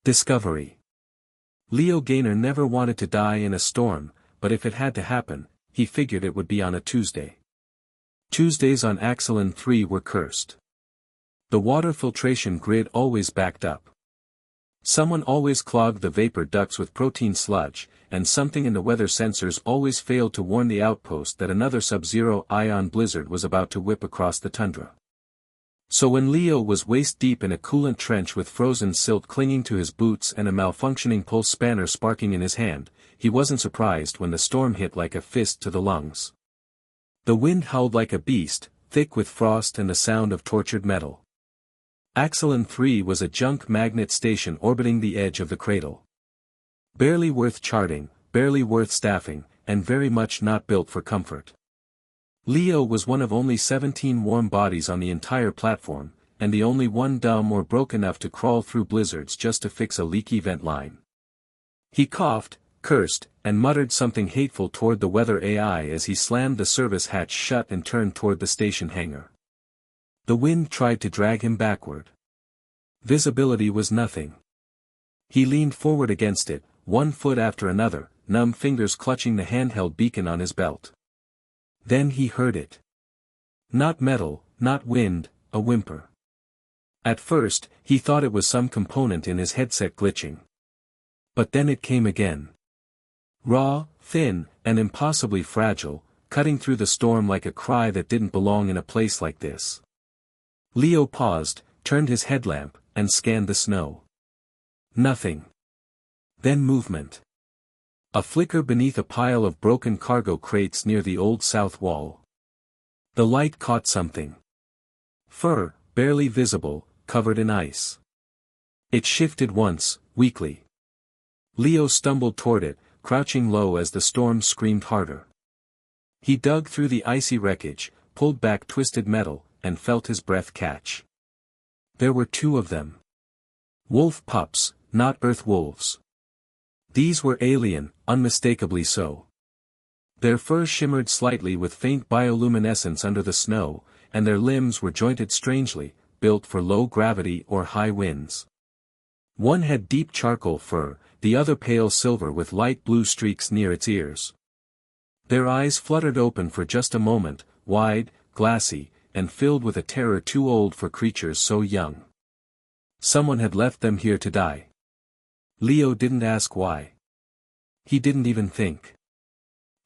Discovery. Leo Ganner never wanted to die in a storm, but if it had to happen, he figured it would be on a Tuesday. Tuesdays on Axelon 3 were cursed. The water filtration grid always backed up. Someone always clogged the vapor ducts with protein sludge, and something in the weather sensors always failed to warn the outpost that another sub-zero ion blizzard was about to whip across the tundra. So when Leo was waist-deep in a coolant trench with frozen silt clinging to his boots and a malfunctioning pulse spanner sparking in his hand, he wasn't surprised when the storm hit like a fist to the lungs. The wind howled like a beast, thick with frost and the sound of tortured metal. Axelon 3 was a junk magnet station orbiting the edge of the cradle. Barely worth charting, barely worth staffing, and very much not built for comfort. Leo was one of only 17 warm bodies on the entire platform, and the only one dumb or broke enough to crawl through blizzards just to fix a leaky vent line. He coughed, cursed, and muttered something hateful toward the weather AI as he slammed the service hatch shut and turned toward the station hangar. The wind tried to drag him backward. Visibility was nothing. He leaned forward against it, one foot after another, numb fingers clutching the handheld beacon on his belt. Then he heard it. Not metal, not wind, a whimper. At first, he thought it was some component in his headset glitching. But then it came again. Raw, thin, and impossibly fragile, cutting through the storm like a cry that didn't belong in a place like this. Leo paused, turned his headlamp, and scanned the snow. Nothing. Then movement. A flicker beneath a pile of broken cargo crates near the old south wall. The light caught something. Fur, barely visible, covered in ice. It shifted once, weakly. Leo stumbled toward it, crouching low as the storm screamed harder. He dug through the icy wreckage, pulled back twisted metal, and felt his breath catch. There were two of them. Wolf pups, not earth wolves. These were alien, unmistakably so. Their fur shimmered slightly with faint bioluminescence under the snow, and their limbs were jointed strangely, built for low gravity or high winds. One had deep charcoal fur, the other pale silver with light blue streaks near its ears. Their eyes fluttered open for just a moment, wide, glassy, and filled with a terror too old for creatures so young. Someone had left them here to die. Leo didn't ask why. He didn't even think.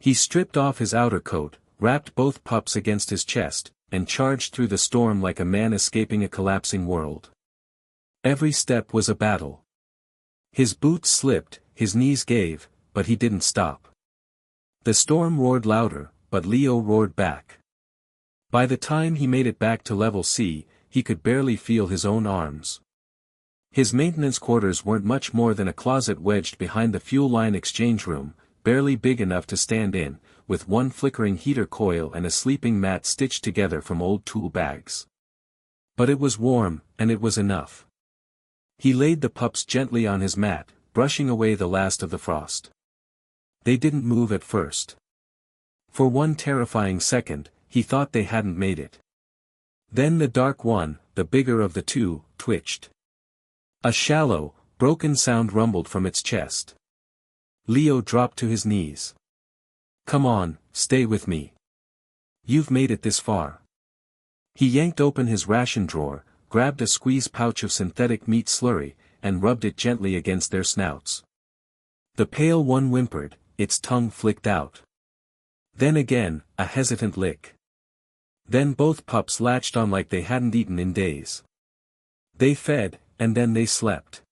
He stripped off his outer coat, wrapped both pups against his chest, and charged through the storm like a man escaping a collapsing world. Every step was a battle. His boots slipped, his knees gave, but he didn't stop. The storm roared louder, but Leo roared back. By the time he made it back to level C, he could barely feel his own arms. His maintenance quarters weren't much more than a closet wedged behind the fuel line exchange room, barely big enough to stand in, with one flickering heater coil and a sleeping mat stitched together from old tool bags. But it was warm, and it was enough. He laid the pups gently on his mat, brushing away the last of the frost. They didn't move at first. For one terrifying second, he thought they hadn't made it. Then the dark one, the bigger of the two, twitched. A shallow, broken sound rumbled from its chest. Leo dropped to his knees. Come on, stay with me. You've made it this far. He yanked open his ration drawer, grabbed a squeeze pouch of synthetic meat slurry, and rubbed it gently against their snouts. The pale one whimpered, its tongue flicked out. Then again, a hesitant lick. Then both pups latched on like they hadn't eaten in days. They fed, and then they slept.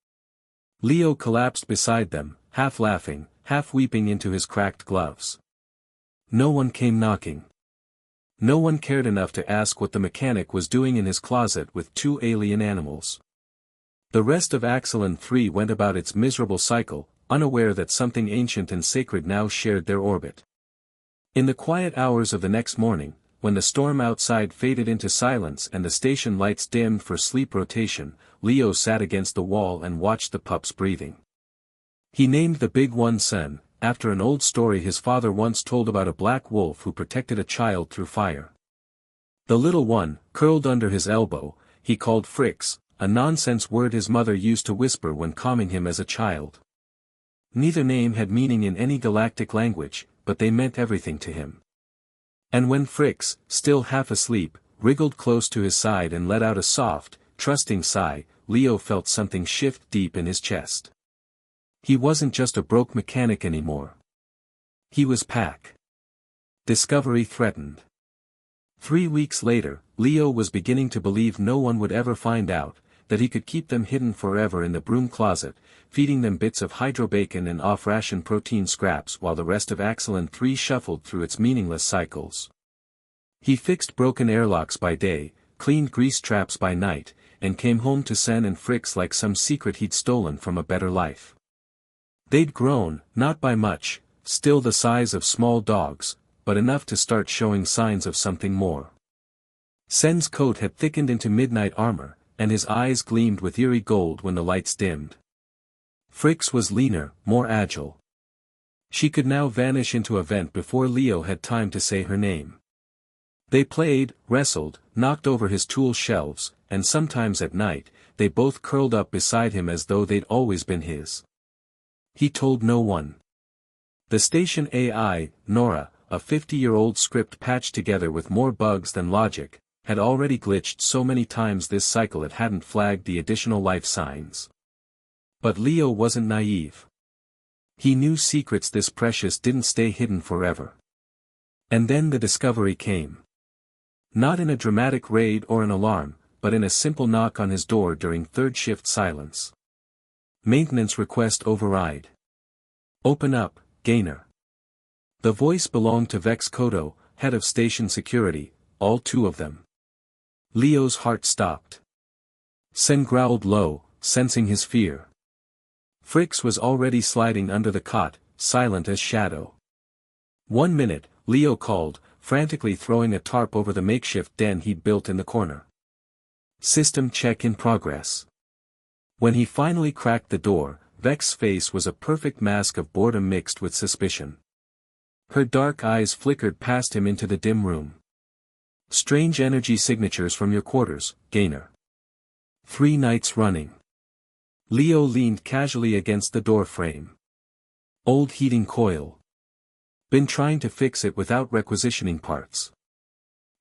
Leo collapsed beside them, half laughing, half weeping into his cracked gloves. No one came knocking. No one cared enough to ask what the mechanic was doing in his closet with two alien animals. The rest of Axelon 3 went about its miserable cycle, unaware that something ancient and sacred now shared their orbit. In the quiet hours of the next morning, when the storm outside faded into silence and the station lights dimmed for sleep rotation, Leo sat against the wall and watched the pups breathing. He named the big one Sun, after an old story his father once told about a black wolf who protected a child through fire. The little one, curled under his elbow, he called Fricks, a nonsense word his mother used to whisper when calming him as a child. Neither name had meaning in any galactic language, but they meant everything to him. And when Fricks, still half asleep, wriggled close to his side and let out a soft, trusting sigh, Leo felt something shift deep in his chest. He wasn't just a broke mechanic anymore. He was Pack. Discovery threatened. 3 weeks later, Leo was beginning to believe no one would ever find out, that he could keep them hidden forever in the broom closet, feeding them bits of hydrobacon and off-ration protein scraps while the rest of Axelon 3 shuffled through its meaningless cycles. He fixed broken airlocks by day, cleaned grease traps by night, and came home to Sen and Fricks like some secret he'd stolen from a better life. They'd grown, not by much, still the size of small dogs, but enough to start showing signs of something more. Sen's coat had thickened into midnight armor, and his eyes gleamed with eerie gold when the lights dimmed. Fricks was leaner, more agile. She could now vanish into a vent before Leo had time to say her name. They played, wrestled, knocked over his tool shelves, and sometimes at night, they both curled up beside him as though they'd always been his. He told no one. The station AI, Nora, a 50-year-old script patched together with more bugs than logic, had already glitched so many times this cycle it hadn't flagged the additional life signs. But Leo wasn't naive. He knew secrets this precious didn't stay hidden forever. And then the discovery came. Not in a dramatic raid or an alarm, but in a simple knock on his door during third shift silence. Maintenance request override. Open up, Ganner. The voice belonged to Vex Kodo, head of station security, all 2 of them. Leo's heart stopped. Sen growled low, sensing his fear. Fricks was already sliding under the cot, silent as shadow. 1 minute, Leo called, frantically throwing a tarp over the makeshift den he'd built in the corner. System check in progress. When he finally cracked the door, Vex's face was a perfect mask of boredom mixed with suspicion. Her dark eyes flickered past him into the dim room. Strange energy signatures from your quarters, Ganner. 3 nights running. Leo leaned casually against the door frame. Old heating coil. Been trying to fix it without requisitioning parts.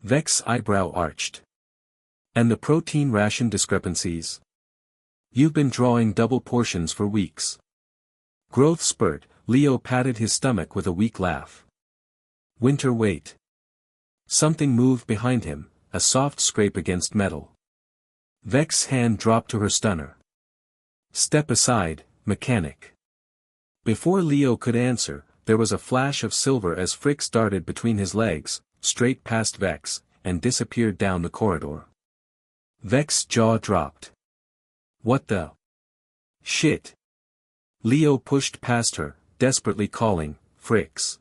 Vex's eyebrow arched. And the protein ration discrepancies? You've been drawing double portions for weeks. Growth spurt, Leo patted his stomach with a weak laugh. Winter weight. Something moved behind him, a soft scrape against metal. Vex's hand dropped to her stunner. Step aside, mechanic. Before Leo could answer, there was a flash of silver as Fricks darted between his legs, straight past Vex, and disappeared down the corridor. Vex's jaw dropped. What the? Shit. Leo pushed past her, desperately calling, Fricks.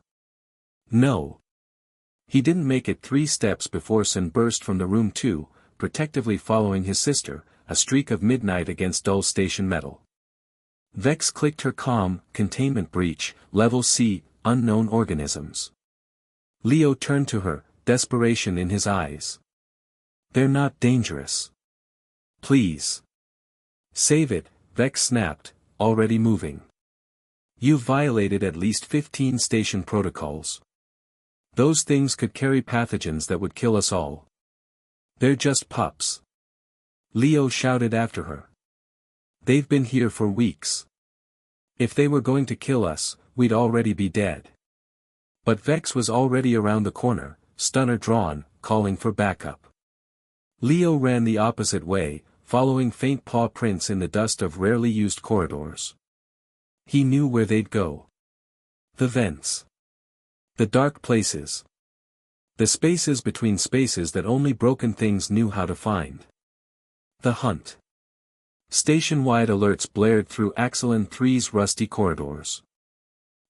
No. He didn't make it 3 steps before Sen burst from the room too, protectively following his sister, a streak of midnight against dull station metal. Vex clicked her comm, containment breach, level C, unknown organisms. Leo turned to her, desperation in his eyes. They're not dangerous. Please. Save it, Vex snapped, already moving. You've violated at least 15 station protocols. Those things could carry pathogens that would kill us all. They're just pups. Leo shouted after her. They've been here for weeks. If they were going to kill us, we'd already be dead. But Vex was already around the corner, stunner drawn, calling for backup. Leo ran the opposite way, following faint paw prints in the dust of rarely used corridors. He knew where they'd go. The vents. The dark places. The spaces between spaces that only broken things knew how to find. The hunt. Station-wide alerts blared through Axelon 3's rusty corridors.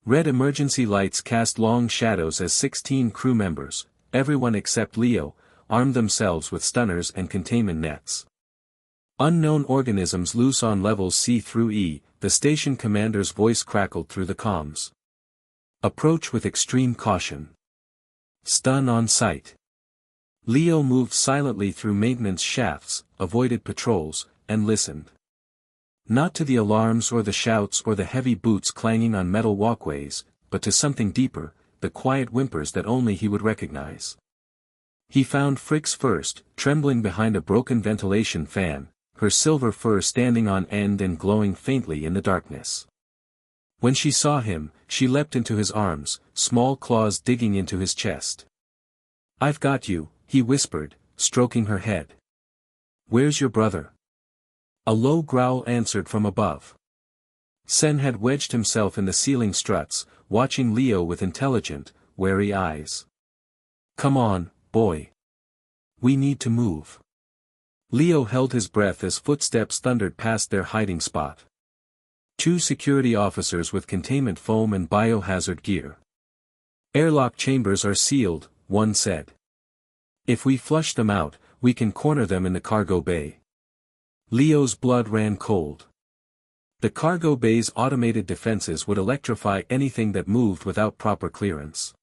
Red emergency lights cast long shadows as 16 crew members, everyone except Leo, armed themselves with stunners and containment nets. Unknown organisms loose on levels C through E, the station commander's voice crackled through the comms. Approach with extreme caution. Stun on sight. Leo moved silently through maintenance shafts, avoided patrols, and listened. Not to the alarms or the shouts or the heavy boots clanging on metal walkways, but to something deeper, the quiet whimpers that only he would recognize. He found Fricks first, trembling behind a broken ventilation fan, her silver fur standing on end and glowing faintly in the darkness. When she saw him, she leapt into his arms, small claws digging into his chest. "I've got you," he whispered, stroking her head. "Where's your brother?" A low growl answered from above. Sen had wedged himself in the ceiling struts, watching Leo with intelligent, wary eyes. "Come on, boy. We need to move." Leo held his breath as footsteps thundered past their hiding spot. 2 security officers with containment foam and biohazard gear. "Airlock chambers are sealed," one said. "If we flush them out, we can corner them in the cargo bay." Leo's blood ran cold. The cargo bay's automated defenses would electrify anything that moved without proper clearance.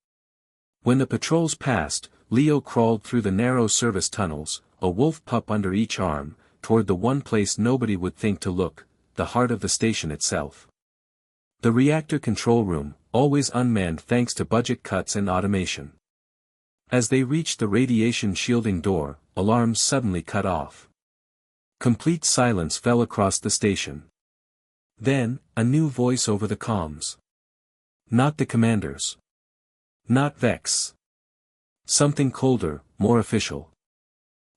When the patrols passed, Leo crawled through the narrow service tunnels, a wolf pup under each arm, toward the one place nobody would think to look, the heart of the station itself. The reactor control room, always unmanned thanks to budget cuts and automation. As they reached the radiation shielding door, alarms suddenly cut off. Complete silence fell across the station. Then, a new voice over the comms. Not the commanders. Not Vex. Something colder, more official.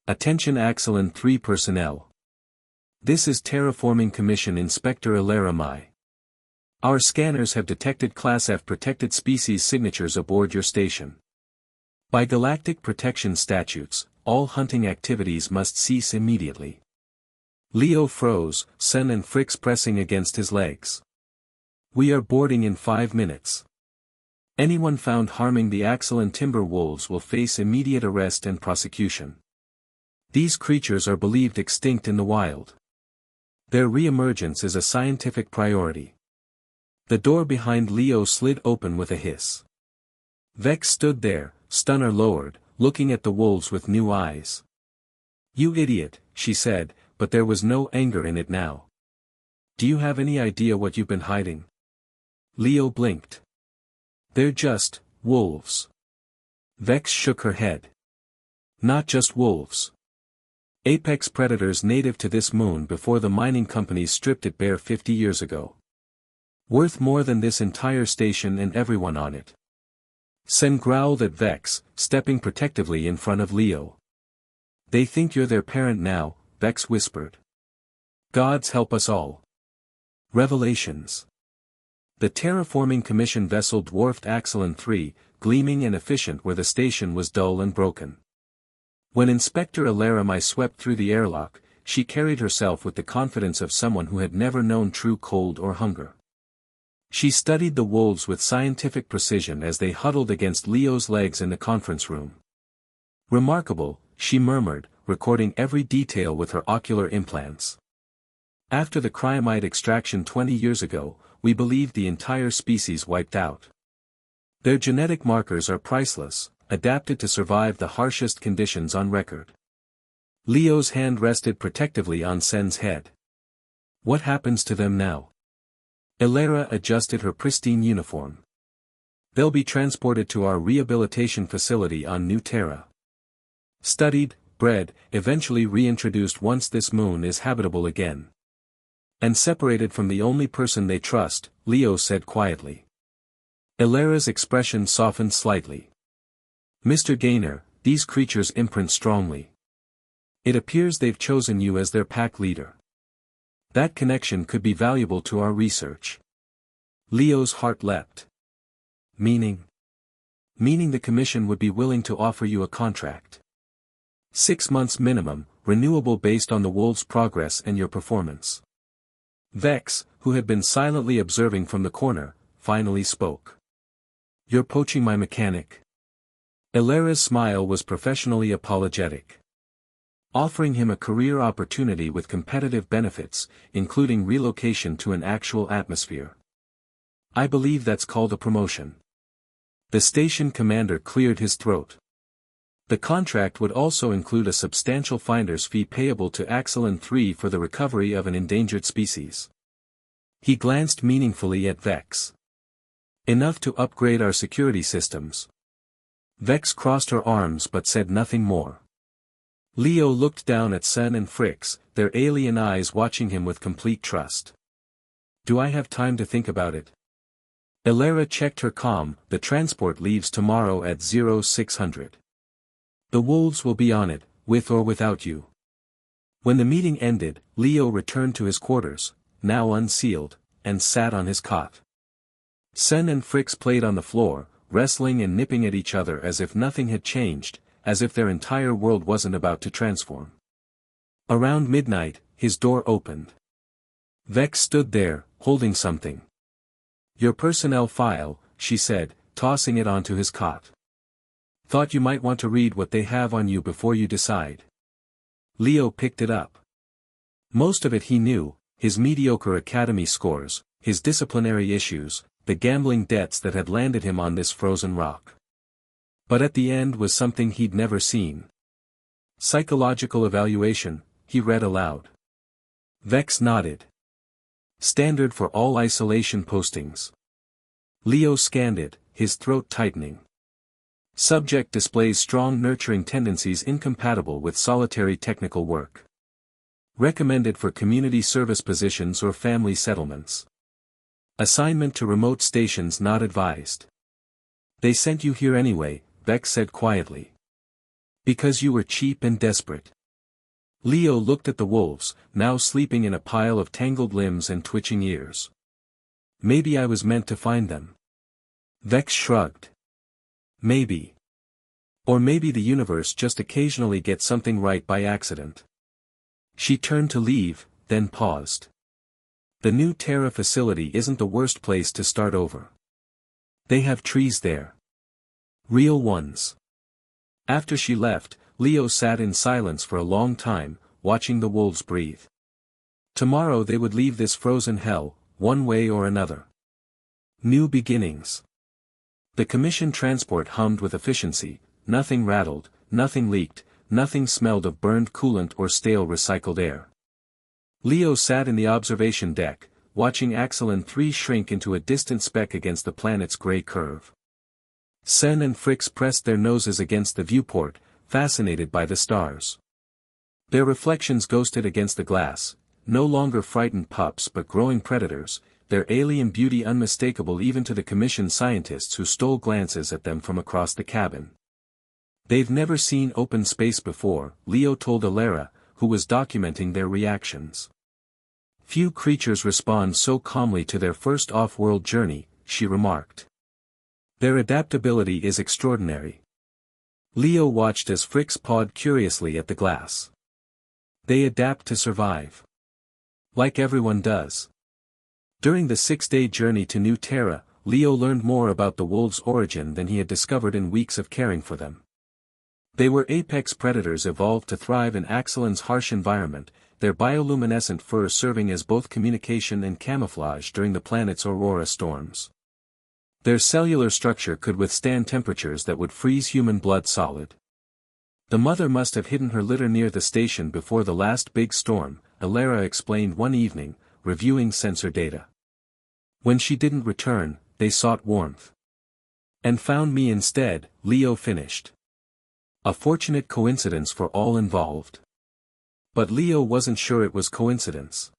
"Attention Axelon 3 personnel. This is Terraforming Commission Inspector Ilaramai. Our scanners have detected Class F protected species signatures aboard your station. By galactic protection statutes, all hunting activities must cease immediately." Leo froze, Sen and Fricks pressing against his legs. "We are boarding in 5 minutes. Anyone found harming the Axelon timber wolves will face immediate arrest and prosecution. These creatures are believed extinct in the wild. Their re-emergence is a scientific priority." The door behind Leo slid open with a hiss. Vex stood there, stunner lowered, looking at the wolves with new eyes. "You idiot," she said, but there was no anger in it now. "Do you have any idea what you've been hiding?" Leo blinked. "They're just wolves." Vex shook her head. "Not just wolves. Apex predators native to this moon before the mining companies stripped it bare 50 years ago. Worth more than this entire station and everyone on it." Sen growled at Vex, stepping protectively in front of Leo. "They think you're their parent now," Vex whispered. "Gods help us all." Revelations. The Terraforming Commission vessel dwarfed Axelon 3, gleaming and efficient where the station was dull and broken. When Inspector Ilaramai swept through the airlock, she carried herself with the confidence of someone who had never known true cold or hunger. She studied the wolves with scientific precision as they huddled against Leo's legs in the conference room. "Remarkable," she murmured, recording every detail with her ocular implants. "After the cryamide extraction 20 years ago, we believed the entire species wiped out. Their genetic markers are priceless, adapted to survive the harshest conditions on record." Leo's hand rested protectively on Sen's head. "What happens to them now?" Ilara adjusted her pristine uniform. "They'll be transported to our rehabilitation facility on New Terra. Studied, bred, eventually reintroduced once this moon is habitable again. And separated from the only person they trust," Leo said quietly. Ilara's expression softened slightly. "Mr. Ganner, these creatures imprint strongly. It appears they've chosen you as their pack leader. That connection could be valuable to our research." Leo's heart leapt. "Meaning?" "Meaning the Commission would be willing to offer you a contract. 6 months minimum, renewable based on the wolves' progress and your performance." Vex, who had been silently observing from the corner, finally spoke. "You're poaching my mechanic?" Ilara's smile was professionally apologetic. "Offering him a career opportunity with competitive benefits, including relocation to an actual atmosphere. I believe that's called a promotion." The station commander cleared his throat. The contract would also include a substantial finder's fee payable to Axelon 3 for the recovery of an endangered species. He glanced meaningfully at Vex. Enough to upgrade our security systems. Vex crossed her arms but said nothing more. Leo looked down at Sen and Fricks, their alien eyes watching him with complete trust. Do I have time to think about it? Elara checked her comm. The transport leaves tomorrow at 0600. The wolves will be on it, with or without you. When the meeting ended, Leo returned to his quarters, now unsealed, and sat on his cot. Sen and Fricks played on the floor, wrestling and nipping at each other as if nothing had changed, as if their entire world wasn't about to transform. Around midnight, his door opened. Vex stood there, holding something. Your personnel file, she said, tossing it onto his cot. Thought you might want to read what they have on you before you decide. Leo picked it up. Most of it he knew, his mediocre academy scores, his disciplinary issues, the gambling debts that had landed him on this frozen rock. But at the end was something he'd never seen. Psychological evaluation, he read aloud. Vex nodded. Standard for all isolation postings. Leo scanned it, his throat tightening. Subject displays strong nurturing tendencies incompatible with solitary technical work. Recommended for community service positions or family settlements. Assignment to remote stations not advised. They sent you here anyway, Vex said quietly. Because you were cheap and desperate. Leo looked at the wolves, now sleeping in a pile of tangled limbs and twitching ears. Maybe I was meant to find them. Vex shrugged. Maybe. Or maybe the universe just occasionally gets something right by accident. She turned to leave, then paused. The new Terra facility isn't the worst place to start over. They have trees there. Real ones. After she left, Leo sat in silence for a long time, watching the wolves breathe. Tomorrow they would leave this frozen hell, one way or another. New beginnings. The commission transport hummed with efficiency, nothing rattled, nothing leaked, nothing smelled of burned coolant or stale recycled air. Leo sat in the observation deck, watching Axelon 3 shrink into a distant speck against the planet's gray curve. Sen and Fricks pressed their noses against the viewport, fascinated by the stars. Their reflections ghosted against the glass, no longer frightened pups but growing predators, their alien beauty unmistakable even to the commission scientists who stole glances at them from across the cabin. They've never seen open space before, Leo told Elara, who was documenting their reactions. Few creatures respond so calmly to their first off-world journey, she remarked. Their adaptability is extraordinary. Leo watched as Fricks pawed curiously at the glass. They adapt to survive. Like everyone does. During the 6-day journey to New Terra, Leo learned more about the wolves' origin than he had discovered in weeks of caring for them. They were apex predators evolved to thrive in Axelon's harsh environment, their bioluminescent fur serving as both communication and camouflage during the planet's aurora storms. Their cellular structure could withstand temperatures that would freeze human blood solid. The mother must have hidden her litter near the station before the last big storm, Elara explained one evening, reviewing sensor data. When she didn't return, they sought warmth. And found me instead, Leo finished. A fortunate coincidence for all involved. But Leo wasn't sure it was coincidence.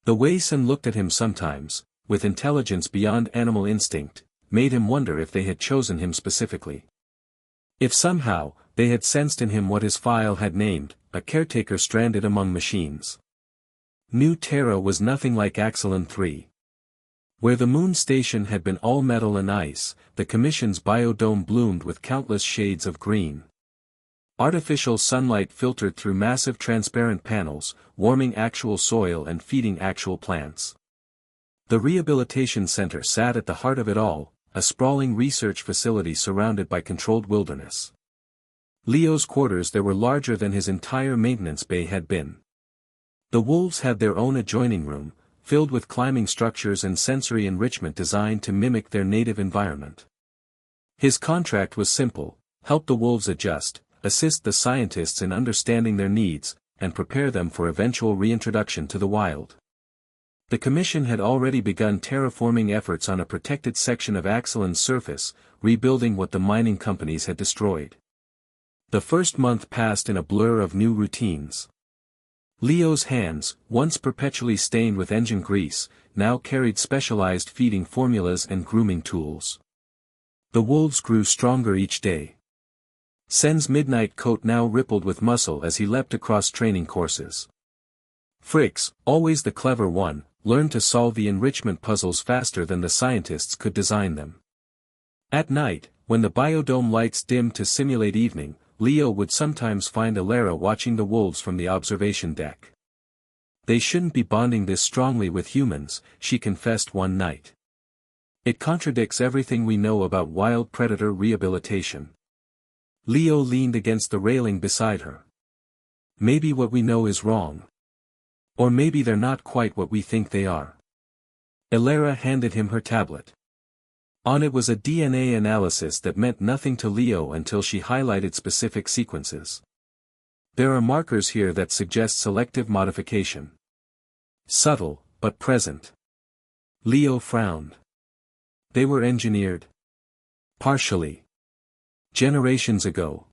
The way Sen looked at him sometimes, with intelligence beyond animal instinct, made him wonder if they had chosen him specifically. If somehow, they had sensed in him what his file had named, a caretaker stranded among machines. New Terra was nothing like Axelon 3. Where the moon station had been all metal and ice, the commission's biodome bloomed with countless shades of green. Artificial sunlight filtered through massive transparent panels, warming actual soil and feeding actual plants. The rehabilitation center sat at the heart of it all, a sprawling research facility surrounded by controlled wilderness. Leo's quarters there were larger than his entire maintenance bay had been. The wolves had their own adjoining room, filled with climbing structures and sensory enrichment designed to mimic their native environment. His contract was simple: help the wolves adjust, assist the scientists in understanding their needs, and prepare them for eventual reintroduction to the wild. The Commission had already begun terraforming efforts on a protected section of Axelon's surface, rebuilding what the mining companies had destroyed. The first month passed in a blur of new routines. Leo's hands, once perpetually stained with engine grease, now carried specialized feeding formulas and grooming tools. The wolves grew stronger each day. Sen's midnight coat now rippled with muscle as he leapt across training courses. Fricks, always the clever one, learned to solve the enrichment puzzles faster than the scientists could design them. At night, when the biodome lights dimmed to simulate evening, Leo would sometimes find Alara watching the wolves from the observation deck. They shouldn't be bonding this strongly with humans, she confessed one night. It contradicts everything we know about wild predator rehabilitation. Leo leaned against the railing beside her. Maybe what we know is wrong. Or maybe they're not quite what we think they are. Alara handed him her tablet. On it was a DNA analysis that meant nothing to Leo until she highlighted specific sequences. There are markers here that suggest selective modification. Subtle, but present. Leo frowned. They were engineered. Partially. Generations ago.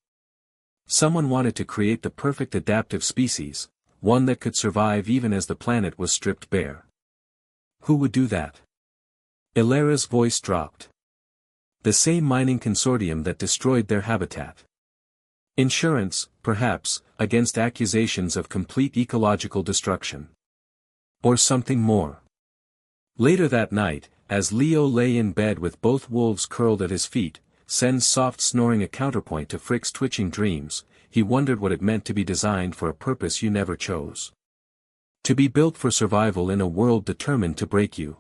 Someone wanted to create the perfect adaptive species, one that could survive even as the planet was stripped bare. Who would do that? Alara's voice dropped. The same mining consortium that destroyed their habitat. Insurance, perhaps, against accusations of complete ecological destruction. Or something more. Later that night, as Leo lay in bed with both wolves curled at his feet, Sen's soft snoring a counterpoint to Frick's twitching dreams, he wondered what it meant to be designed for a purpose you never chose. To be built for survival in a world determined to break you.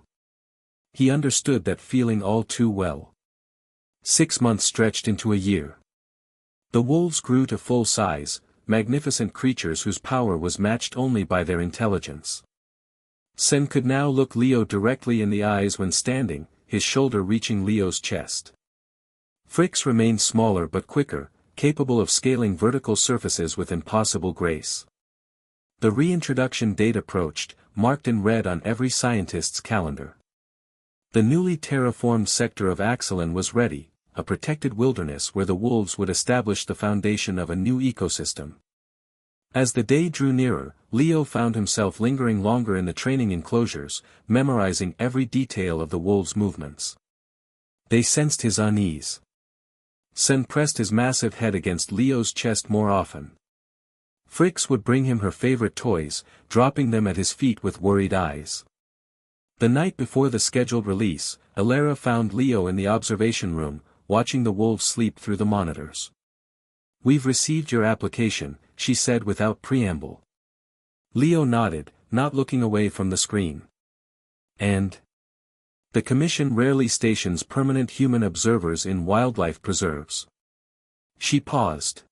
He understood that feeling all too well. 6 months stretched into a year. The wolves grew to full size, magnificent creatures whose power was matched only by their intelligence. Sen could now look Leo directly in the eyes when standing, his shoulder reaching Leo's chest. Fricks remained smaller but quicker, capable of scaling vertical surfaces with impossible grace. The reintroduction date approached, marked in red on every scientist's calendar. The newly terraformed sector of Axelon was ready, a protected wilderness where the wolves would establish the foundation of a new ecosystem. As the day drew nearer, Leo found himself lingering longer in the training enclosures, memorizing every detail of the wolves' movements. They sensed his unease. Sen pressed his massive head against Leo's chest more often. Fricks would bring him her favorite toys, dropping them at his feet with worried eyes. The night before the scheduled release, Alara found Leo in the observation room, watching the wolves sleep through the monitors. "We've received your application," she said without preamble. Leo nodded, not looking away from the screen. "And?" The Commission rarely stations permanent human observers in wildlife preserves. She paused.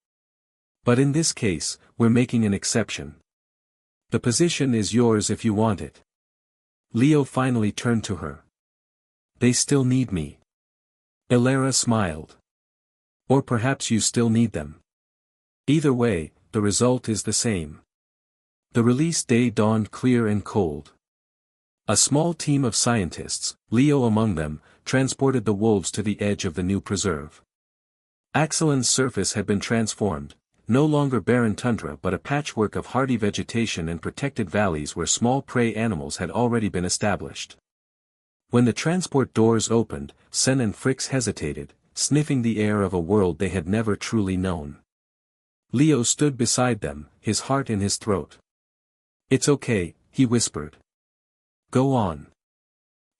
"But in this case, we're making an exception. The position is yours if you want it." Leo finally turned to her. "They still need me." Alara smiled. "Or perhaps you still need them. Either way, the result is the same." The release day dawned clear and cold. A small team of scientists, Leo among them, transported the wolves to the edge of the new preserve. Axelon's surface had been transformed, no longer barren tundra but a patchwork of hardy vegetation and protected valleys where small prey animals had already been established. When the transport doors opened, Sen and Fricks hesitated, sniffing the air of a world they had never truly known. Leo stood beside them, his heart in his throat. "It's okay," he whispered. "Go on."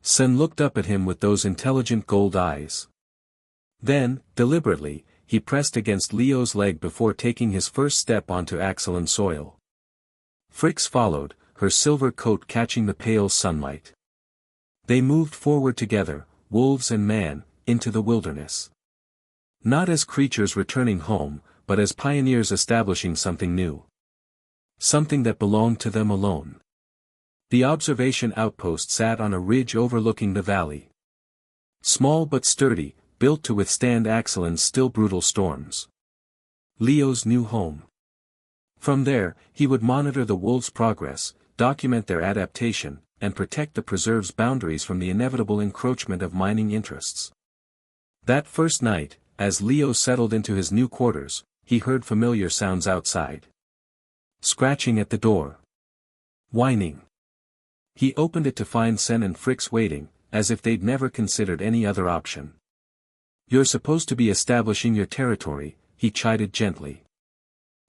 Sen looked up at him with those intelligent gold eyes. Then, deliberately, he pressed against Leo's leg before taking his first step onto Axelon soil. Fricks followed, her silver coat catching the pale sunlight. They moved forward together, wolves and man, into the wilderness. Not as creatures returning home, but as pioneers establishing something new. Something that belonged to them alone. The observation outpost sat on a ridge overlooking the valley. Small but sturdy, built to withstand Axelon's still brutal storms. Leo's new home. From there, he would monitor the wolves' progress, document their adaptation, and protect the preserve's boundaries from the inevitable encroachment of mining interests. That first night, as Leo settled into his new quarters, he heard familiar sounds outside. Scratching at the door. Whining. He opened it to find Sen and Fricks waiting, as if they'd never considered any other option. "You're supposed to be establishing your territory," he chided gently.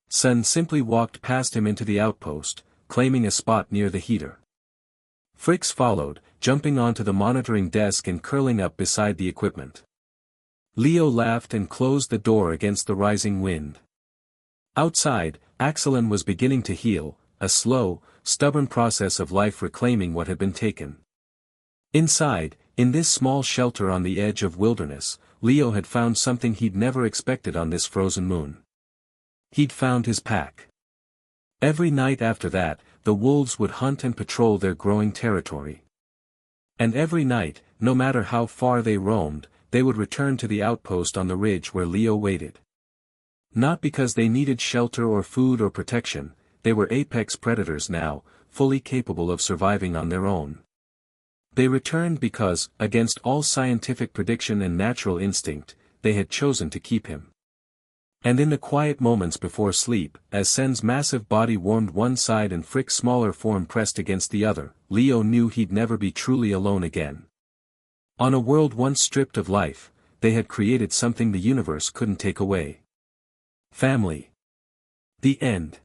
Sen simply walked past him into the outpost, claiming a spot near the heater. Fricks followed, jumping onto the monitoring desk and curling up beside the equipment. Leo laughed and closed the door against the rising wind. Outside, Axelon was beginning to heal, a slow, stubborn process of life reclaiming what had been taken. Inside, in this small shelter on the edge of wilderness, Leo had found something he'd never expected on this frozen moon. He'd found his pack. Every night after that, the wolves would hunt and patrol their growing territory. And every night, no matter how far they roamed, they would return to the outpost on the ridge where Leo waited. Not because they needed shelter or food or protection, they were apex predators now, fully capable of surviving on their own. They returned because, against all scientific prediction and natural instinct, they had chosen to keep him. And in the quiet moments before sleep, as Sen's massive body warmed one side and Frick's smaller form pressed against the other, Leo knew he'd never be truly alone again. On a world once stripped of life, they had created something the universe couldn't take away. Family. The end.